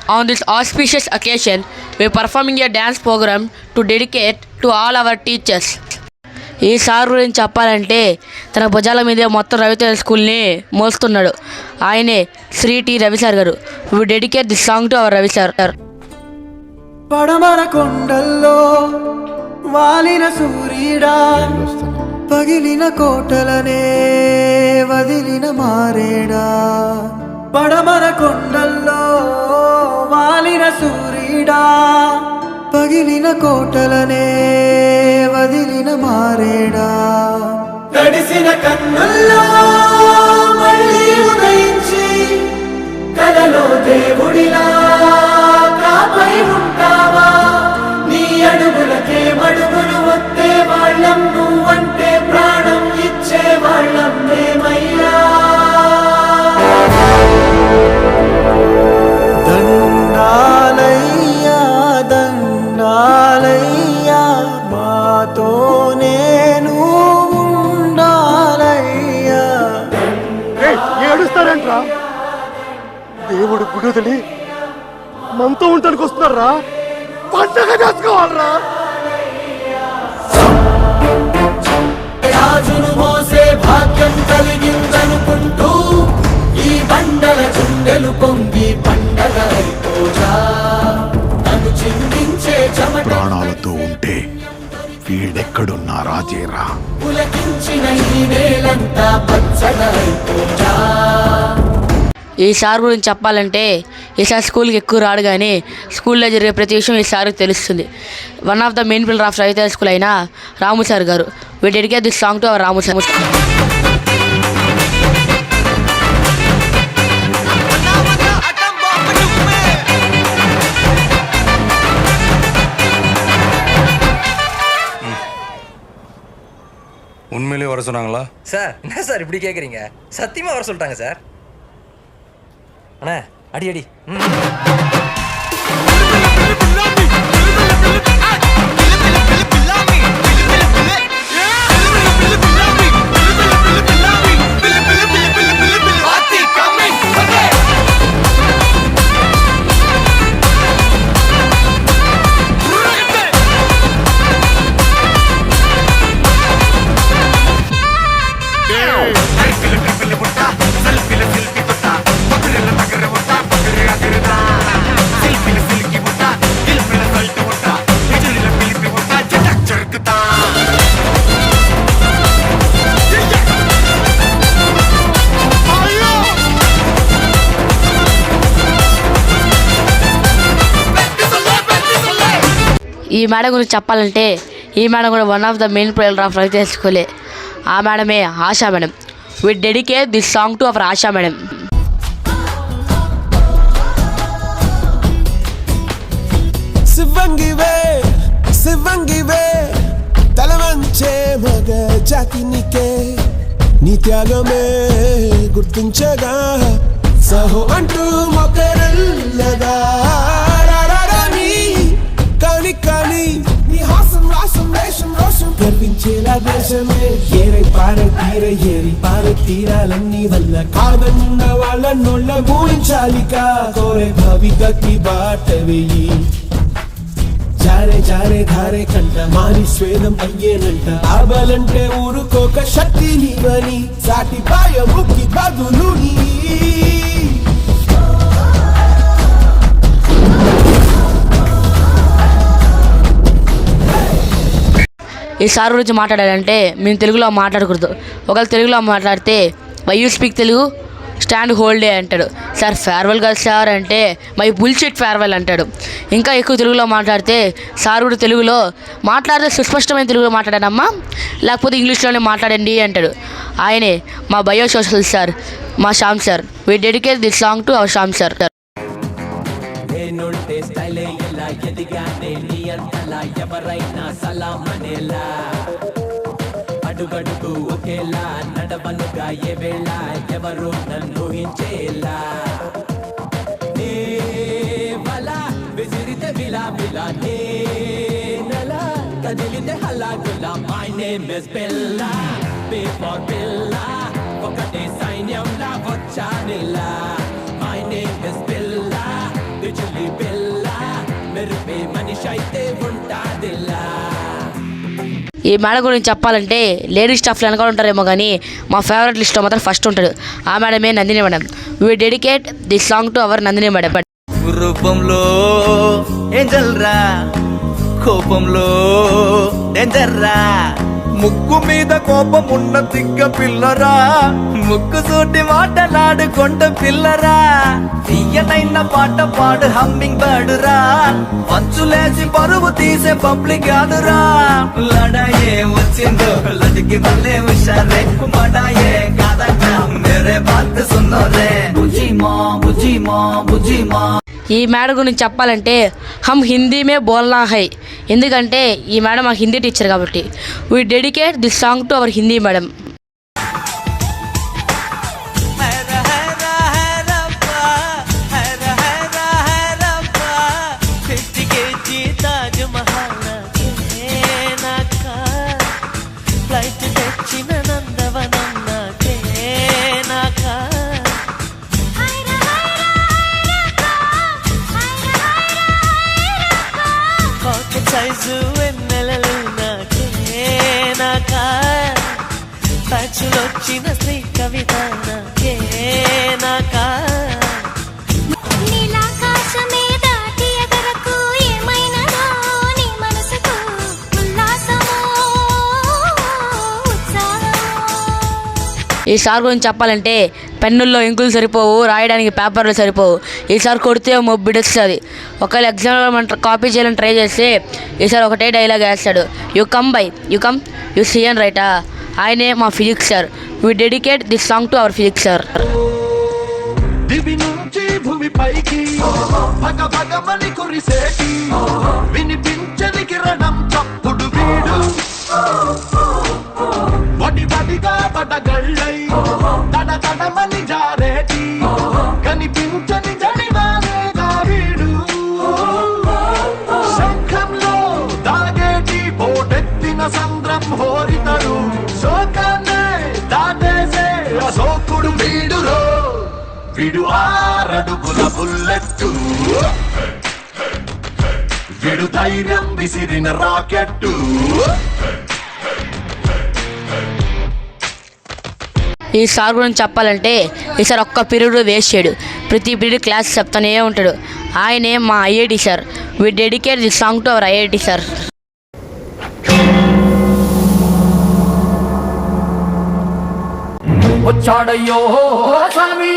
On this auspicious occasion, we are performing a dance program to dedicate to all our teachers. ఈ sir గురించి చెప్పాలంటే తన భుజాల మీదే మొత్తం రవితేజ స్కూల్ని మోస్తున్నాడు. ఆయనే శ్రీ టి రవి సార్ గారు. We dedicate this song to our Ravi sir. పడమర కొండల్లో వాలిన సూర్యుడా, పగిలిన కోటలనే వదిలిన మారేడా. పడమర కొండల్లో వాలిన సూర్యుడా, పగిలిన కోటలనే వదిలిన మారేడా. తడిసిన కన్నుల్లో మళ్ళీ ఉదయించి కలలో దేవుడిలా కాపై ఉంటావా. నీ అడుగులకే మడుగులు వస్తే వాళ్ళం, నువ్వంటే ప్రాణం ఇచ్చే వాళ్ళం మేమయ్యా. దండాలయ్యా దండాలయ్యా, మాతో నేను ఉండాలయ్యా. ఏడుస్తారంట్రా, దేవుడు గుడుదలి మనతో ఉండడానికి వస్తున్నారా, పండగ చేసుకోవాలరా. రాజును మోసే భాగ్యం కలిగిందనుకుంటూ ఈ బండల చుండెలు పొంగి పండగ అయిపోజా. నన్ను చిందించే చెమట ప్రాణాలతో ఉంటే వీడెక్కడున్నా రాజేరా. పులకించిన ఈ నేలంతా పచ్చగా అయిపోజా. ఈ సార్ గురించి చెప్పాలంటే ఈసారి స్కూల్కి ఎక్కువ రాడు, కానీ స్కూల్లో జరిగే ప్రతి విషయం ఈ సార్కి తెలుస్తుంది. One of the main pillar of Raviteja school అయిన రాము సార్ గారు. We dedicate this song to our Ramu sir. உண்மையிலே வர சொன்னாங்களா சார்? என்ன சார் இப்படி கேட்குறீங்க? சத்தியமாக வர சொல்லிட்டாங்க சார். அண்ணா அடி அடி. ఈ మేడం గురించి చెప్పాలంటే ఈ మేడం కూడా one of the main pillar of Raviteja స్కూలే. ఆ మేడమే Asha madam. We dedicate this song to our Asha madam. శివంగివే శివంగివే, తలవంచే మగ జాతినికే నీ త్యాగమే గుర్తించగా. సహో అంటూ మొకరల్లగా కాని కాని నీ హాసం రాసం వేషం రోషం గర్వించేలా దేశమే. ఏరై పార తీర ఏరి పార తీరాలన్నీ వల్ల కాదన్న వాళ్ళ నోళ్ళ ఊహించాలిక. కోరే భవికకి బాట వేయి, జారే జారే ధారే కంట మారి స్వేదం అయ్యేనంట. ఆబలంటే ఊరుకోక శక్తి నీవని, సాటి పాయ ముక్కి బదులు నీ. ఈ సార్ గురించి మాట్లాడాలంటే మేము తెలుగులో మాట్లాడకూడదు. ఒకవేళ తెలుగులో మాట్లాడితే why you speak Telugu, stand hold day అంటాడు. సార్ ఫేర్వెల్ కదా సార్ అంటే మై బుల్షిట్ ఫేర్వెల్ అంటాడు. ఇంకా ఎక్కువ తెలుగులో మాట్లాడితే సార్ కూడా తెలుగులో మాట్లాడితే సుస్పష్టమైన తెలుగులో మాట్లాడానమ్మా, లేకపోతే ఇంగ్లీష్లోనే మాట్లాడండి అంటాడు. ఆయనే మా బయో సోషల్ సార్, మా Shyam sir. We dedicate this song to our Shyam sir. ఎవరైనా సలామనేలా, అడుగడుగు ఒకేలా నడవనుగా ఏ వేళ ఎవరు నన్ను హించేలా. నే బలా విసిరితే విలా విలా, నే నలా కదిలితే హల్లా Gulla. My name is Billa, B for బిల్లా, ఒకటే సైన్యంలా వచ్చానిలా. My name is Billa, whistle ఈ మేడం గురించి చెప్పాలంటే లేడీస్ స్టాఫ్లు వెనకాల ఉంటారేమో కానీ మా ఫేవరెట్ లిస్ట్లో మాత్రం ఫస్ట్ ఉంటాడు. ఆ మేడమే Nandini madam. We dedicate this song to our Nandini madam. రూపంలో ఏంజల్ రా, కోపంలో డేంజర్ రా, ముక్కు మీద కోపం ఉన్న తిక్క పిల్లరా, ముక్కు సూటి మాటలాడుకొండ పిల్లరా, తీయనైన పాట పాడు హమ్మింగ్ బర్డ్ రా, పంచులేసి పరువు తీసే పబ్లిక్ కాదురా, లడాయే వచ్చిందో లడికి మళ్ళీ హుషారే, మడాయే కాదన్నా మేరే బాత్ సున్నో రే, బుజ్జి మా బుజ్జి మా బుజ్జి మా. ఈ మేడం గురించి చెప్పాలంటే హమ్ హిందీ మే బోల్నా హై, ఎందుకంటే ఈ మేడం మాకు హిందీ టీచర్ కాబట్టి. We dedicate this song to our Hindi madam. సైజు వెన్నెలలు నాకే నాకా, పచ్చులొచ్చిన శ్రీ కవిత నాకే నాకా. నీలాకాశమే దాటి ఎగరకు ఏమైనదో నీ మనసుకు ఉల్లాసమో ఉత్సాహమో. ఈసారి గురించి చెప్పాలంటే పెన్నుల్లో ఇంకులు సరిపోవు, రాయడానికి పేపర్లు సరిపోవు. ఈసారి కొడితే మొబ్బిడొస్తుంది. ఒకవేళ ఎగ్జామ్లో మనం కాపీ చేయాలని ట్రై చేస్తే ఈసారి ఒకటే డైలాగ్ వేస్తాడు, you come by you come you see అని రైటా. ఆయనే మా physics sir. We dedicate this song to our physics sir. దివి నుంచి భూమి పైకి భగ భగమని కురిసేటి వినిపించని కిరణం చప్పుడు వీడు, వడి వడిగా పడగళ్ళై తడ తడమని జారేటి కనిపించని జడివానేగా వీడు, శంఖంలో దాగేటి పోటెత్తిన సంద్రం హోరితడు, శోకాన్నే దాటేసే అశోకుడు వీడులో, వీడు 6 అడుగుల బుల్లెట్టు, వీడు ధైర్యం విసిరిన రాకెట్టు. ఈ సార్ గురించి చెప్పాలంటే ఈసారి ఒక్క పీరియడ్ వేస్ట్ చేయడు. ప్రతి పీరియడ్ క్లాస్ చెప్తానే ఉంటాడు. ఆయనే మా IIT sir. We dedicate this song to our IIT sir. వచ్చాడయ్యో స్వామి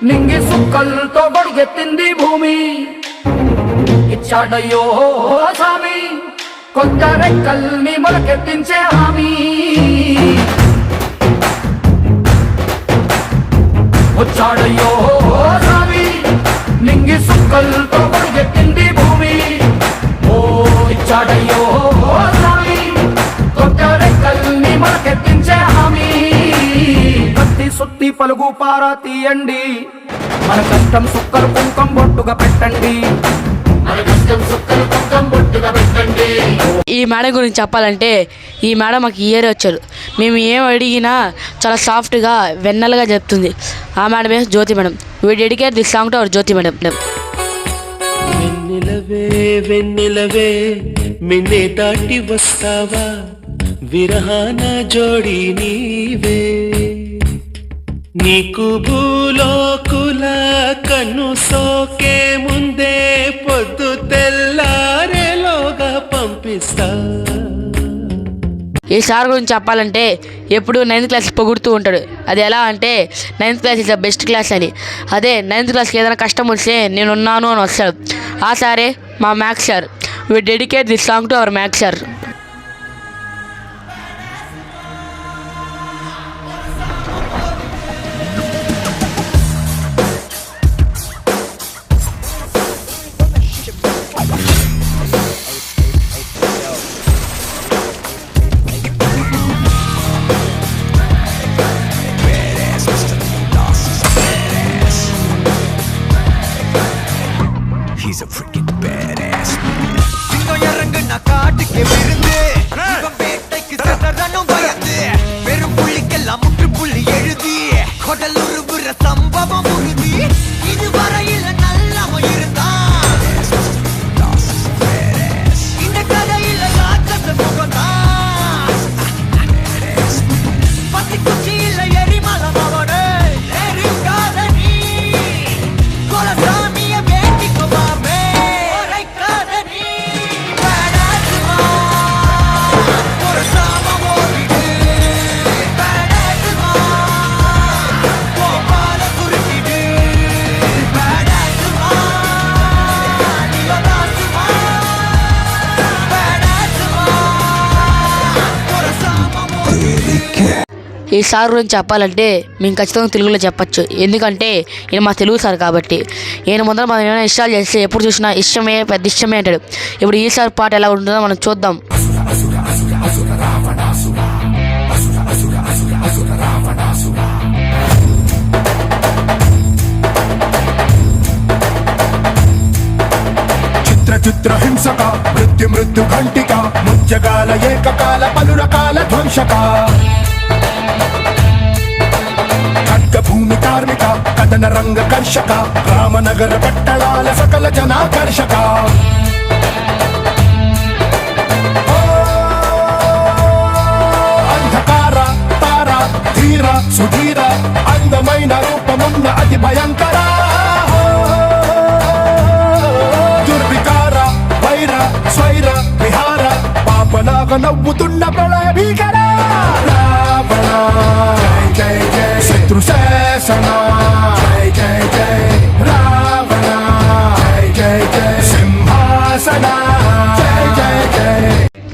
నింగి సుక్కలతో గొడిగెత్తింది భూమి, ఇచ్చాడయ్యో స్వామి కొత్త రెక్కల్ని మొలకెత్తించే హామీ, వచ్చాడయ్యో స్వామి నింగి సుక్కలతో గొడిగెత్తింది భూమి, ఓ ఇచ్చాడయ్యో స్వామి కొత్త రెక్కల్ని మొలకెత్తించే హామీ, కత్తి సుత్తి పలుగు పారా తీయండి, మన కష్టం సుక్కలు కుంకం బొట్టుగా పెట్టండి, మన కష్టం సుక్కలు కుంకం బొట్టుగా పెట్టండి. ఈ మేడం గురించి చెప్పాలంటే ఈ మేడం మాకు ఇయర్ వచ్చారు. మేము ఏం అడిగినా చాలా సాఫ్ట్గా వెన్నెలగా చెప్తుంది. ఆ మేడమే Jyothi madam. We dedicate this song to our Jyothi madam. వెన్నెలవే వెన్నెలవే మిన్నే దాటి వస్తావా, విరహాన జోడి నీవే, నీకు భూలోకుల కన్ను సోకే ముందే పొద్దు తెల్లారేలోగా పంపిస్తా. ఈ సార్ గురించి చెప్పాలంటే ఎప్పుడు 9th క్లాస్ పొగుడుతూ ఉంటాడు. అది ఎలా అంటే 9th class is the best class అని. అదే 9th క్లాస్కి ఏదైనా కష్టం వస్తే నేనున్నాను అని వస్తాడు. ఆ సారే మా maths sir. We dedicate this song to hour maths sir. He's a freaking badass man. சின்ன இறங்கு நான் காட்டுக்கு விருந்து இவன் வேட்டைக்கு சதரனும் பயந்து வெறும் புள்ளிக்கெல்லாம் முற்று புள்ளி எழுதி கொடல் உருவுற சம்பவம் உறுதி இதுவரையில் நல்லவன் இருந்தான் இந்த கதையில ராட்சச முகம்தான் ఈ సార్ గురించి చెప్పాలంటే మేము ఖచ్చితంగా తెలుగులో చెప్పచ్చు, ఎందుకంటే ఈయన మా తెలుగు సార్ కాబట్టి. ఈయన ముందర మనం ఏమైనా ఇష్టాలు చేస్తే ఎప్పుడు చూసినా ఇష్టమే పెద్ద ఇష్టమే అంటాడు. ఇప్పుడు ఈ సార్ పాట ఎలా ఉంటుందో మనం చూద్దాం. చిత్ర హింసక మృత్యు ఘంటిక ముజ్జగాల ఏకకాల పలు రకాల ధ్వంసక ఖడ్గభూమి కార్మిక కథన రంగ కర్షక రామనగర పట్టణాల సకల జనాకర్షక అంధకార తార ధీర సుధీర అందమైన రూపమున్న అతి భయంకర స్వైర విహార పాపలాగా నవ్వుతున్న ప్రళయ భీకర రావణ జై జై జై శత్రు శాసన జై జై జై రావణ జై జై జై సింహాసన జై జై జై.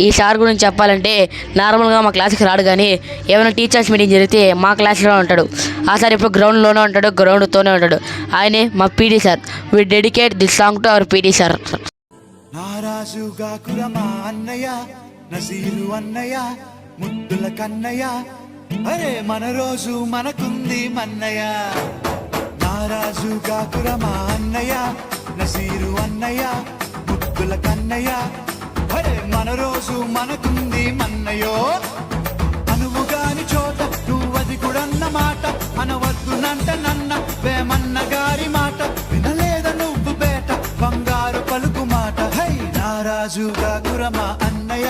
ఈ సార్ గురించి చెప్పాలంటే నార్మల్గా మా క్లాస్కి రాడు, కానీ ఏమైనా టీచర్స్ మీటింగ్ జరిగితే మా క్లాస్లో ఉంటాడు. ఆ సార్ ఇప్పుడు గ్రౌండ్లోనే ఉంటాడు, గ్రౌండ్తోనే ఉంటాడు. ఆయనే మా PT sir. We dedicate this song to our PT sir. నారాజుగా కురమా అన్నయ్య నజీరు అన్నయ్య ముద్దుల కన్నయ్య అరే మన రోజు మనకుంది మన్నయ్య. నారాజుగా కురమా అన్నయ్య నజీరు అన్నయ్య ముద్దుల కన్నయ్య అరే మన రోజు మనకుంది మన్నయ్యో. అనువుగాని చోట నువ్వది కూడన్న మాట అనవద్దునంట నన్న వేమన్న గారి మాట వినలేద నువ్వు బేట బంగారు పలుకు మాట. హై నారాజుగా కురమా అన్నయ్య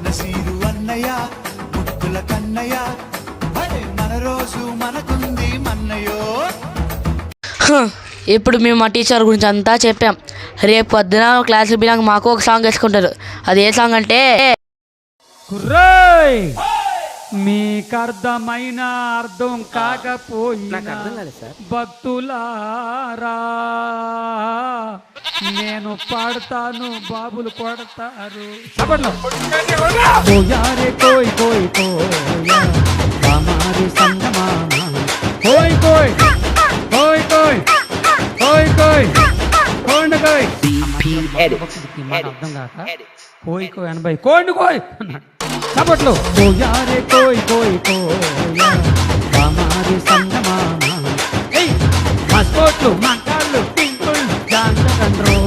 నసీరు అన్నయ్య ముద్దుల కన్నయ్య అరే మన రోజు మనకుంది మన్నయ్యో. ఇప్పుడు మేము మా టీచర్ గురించి అంతా చెప్పాం. రేపు పొద్దున క్లాసులు పోయినాక మాకు ఒక సాంగ్ వేసుకుంటారు. అది ఏ సాంగ్ అంటే మీకు అర్థమైన అర్థం కాకపోయినా భక్తులారా నేను పాడతాను, బాబులు కొడతారు. కోయారే కోయ్ కోయ్ కోయా హమారే సంగమామా కోయ్ కోయ్ కోయ్ కోయ్ కోయ్ కోయ్ కోండ కోయ్ అర్థం కాక కోయ్ కోయ్ 80 కోండి కోయ్ చప్పట్లు. కోయారే కోయ్ కోయ్ కోయా హమారే సంగమామా మా స్పోట్లు మా కాళ్ళు టింకుల్ జాంతకండ్రో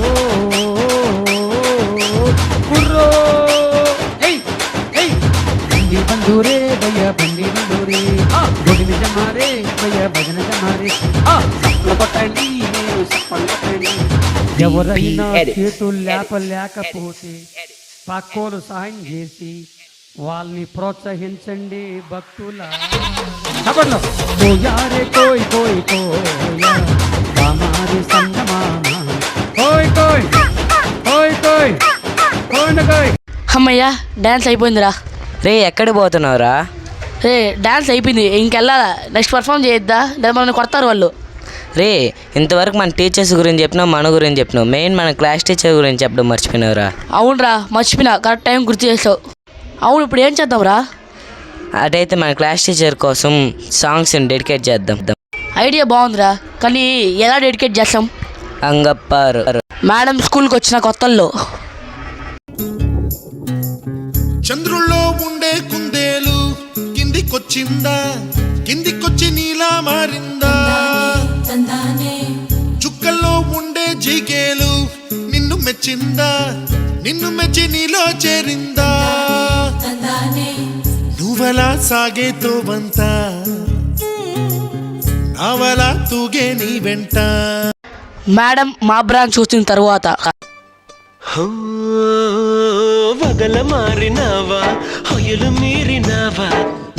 కుర్రో బండి బంధూరే భయ్య బండి బంధూరే గుడి నిజ మారే భయ్య భజన జమారే సప్పలు కొట్టండి నేను సప్పలు కొట్టండి. ఎవరైనా చేతులు లేకపోతే పక్కోలు సహాయం చేసి వాళ్ళని ప్రోత్సహించండి భక్తుల. కోయారే కోయ్ కోయ్ కోయా హమారే సంగమామా కోయ్ కోయ్ కోయ్ కోయ్ కోండ కోయ్. అమ్మయ్యా డ్యాన్స్ అయిపోయిందిరా. రే ఎక్కడికి పోతున్నావురా? రే డ్యాన్స్ అయిపోయింది, ఇంకెళ్ళాలా? Next perform చేయొద్దా? లేదా మనల్ని కొడతారు వాళ్ళు. రే ఇంతవరకు మన టీచర్స్ గురించి చెప్పినావు, మన గురించి చెప్పినావు, మెయిన్ మన క్లాస్ టీచర్ గురించి చెప్పడం మర్చిపోయినావురా. అవునరా మర్చిపోయినా, కరెక్ట్ టైం గుర్తు చేసావు. అవును ఇప్పుడు ఏం చేద్దాంరా? అదైతే మన క్లాస్ టీచర్ కోసం సాంగ్స్ డెడికేట్ చేద్దాం. ఐడియా బాగుందిరా, కానీ ఎలా డెడికేట్ చేస్తాం? అంగప్పారు మేడం స్కూల్కి వచ్చిన కొత్తల్లో చంద్రుల్లో ఉండే కుందేలు కిందికొచ్చిందా, కిందికొచ్చి నీలా మారిందా. చుక్కల్లో ఉండే జీకేలు నిన్ను మెచ్చిందా, నిన్ను మెచ్చి నీలో చేరిందా. నువ్వలా సాగే తోవంతా నావలా తూగే నీ వెంట. మేడం మా బ్రాంచ్ చూసిన తర్వాత వగల మారినావా, హొయలు మీరినావా,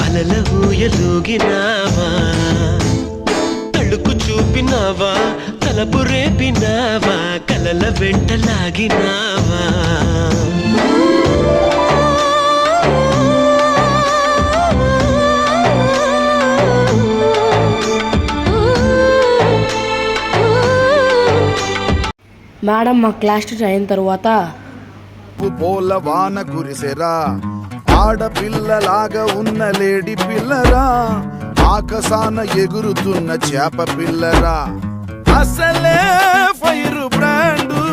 అలల ఊయలూగినావా, తడుకు చూపినావా, తలపు రేపినావా, కలల వెంట లాగినావా. మేడం మా క్లాస్ టీచర్ అయిన తర్వాత పోల వాన కురిసెరా, ఆడపిల్లలాగా ఉన్న లేడి పిల్లరా, ఆకాశాన ఎగురుతున్న చేప పిల్లరా. అసలే ఫైర్ బ్రాండు,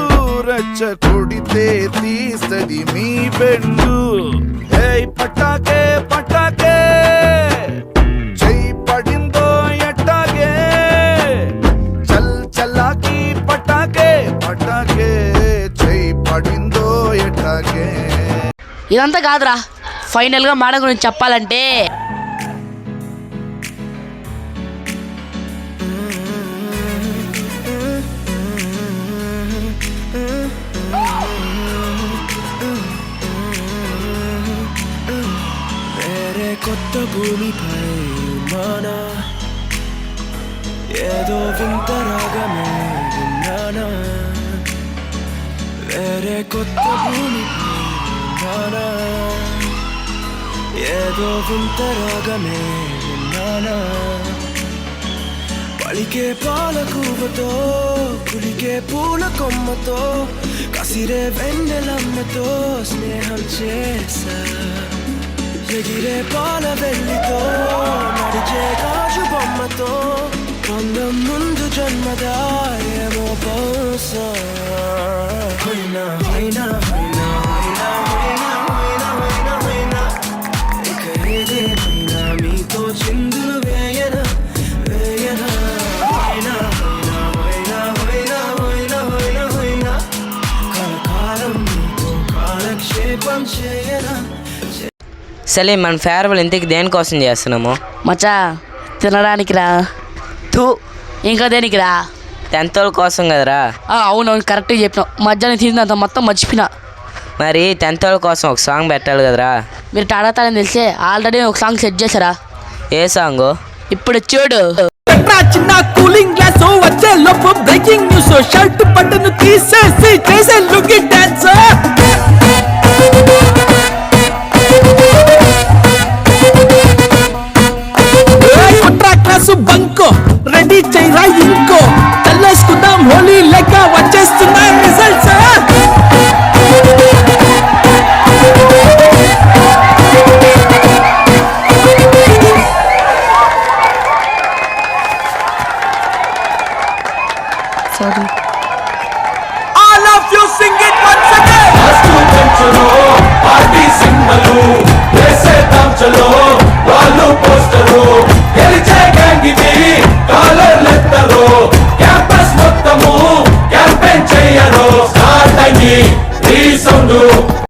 రచ్చ కొడితే తీస్తది మీ బెండు. ఏయ్ పటాకే పటాకే, చెయ్యి పడిందో ఎట్టాగే, చల్ చల్లాకి పటాకే పటాకే, చెయ్యి పడిందో ఎట్టాగే. ఇదంతా కాదురా, ఫైనల్గా మేడం గురించి చెప్పాలంటే వేరే కొత్త భూమిపై ఉన్నానా, ఏదో వింత రాగమే విన్నానా. వేరే కొత్త భూమిపై ఉన్నానా, ఏదో వింత రాగమే విన్నానా. పలికే పాలకూవతో, కులికే పూల కొమ్మతో, కసిరే వెన్నెలమ్మతో స్నేహం చేసా. ఎగిరే పాల వెల్లితో, నడిచే గాజు బొమ్మతో, పొందం ముందు జన్మదా ఏమో బహుశా. హైనా హైనా హైనా హైనా హైనా హైనా హైనా హైనా, ఇక ఏదేమైనా మీతో చిందులు వేయనా వేయనా. హైనా హైనా హైనా హైనా హైనా హైనా హైనా, కలకాలం మీతో కాలక్షేపం చేయనా. సరే మన ఫేర్వెల్ ఇంతకి దేనికోసం చేస్తున్నాము? మచ్చా తినడానికి రా. టూ ఇంకా దేనికి రా? 10th వాళ్ళ కోసం కదరా. అవునవును కరెక్ట్గా చెప్పినావు. మధ్యాహ్నం తిందంత మొత్తం మర్చిపోయినా. మరి 10th వాళ్ళ కోసం ఒక సాంగ్ పెట్టాలి కదరా. మీరు టాడాతారని తెలిసే ఆల్రెడీ ఒక సాంగ్ సెట్ చేశారా? ఏ సాంగ్? ఇప్పుడు చూడు. చిన్న కూలింగ్ గ్లాస్ వచ్చే లోపు బ్రేకింగ్ న్యూస్, షర్ట్ బటన్ తీసేసి చేసే లుక్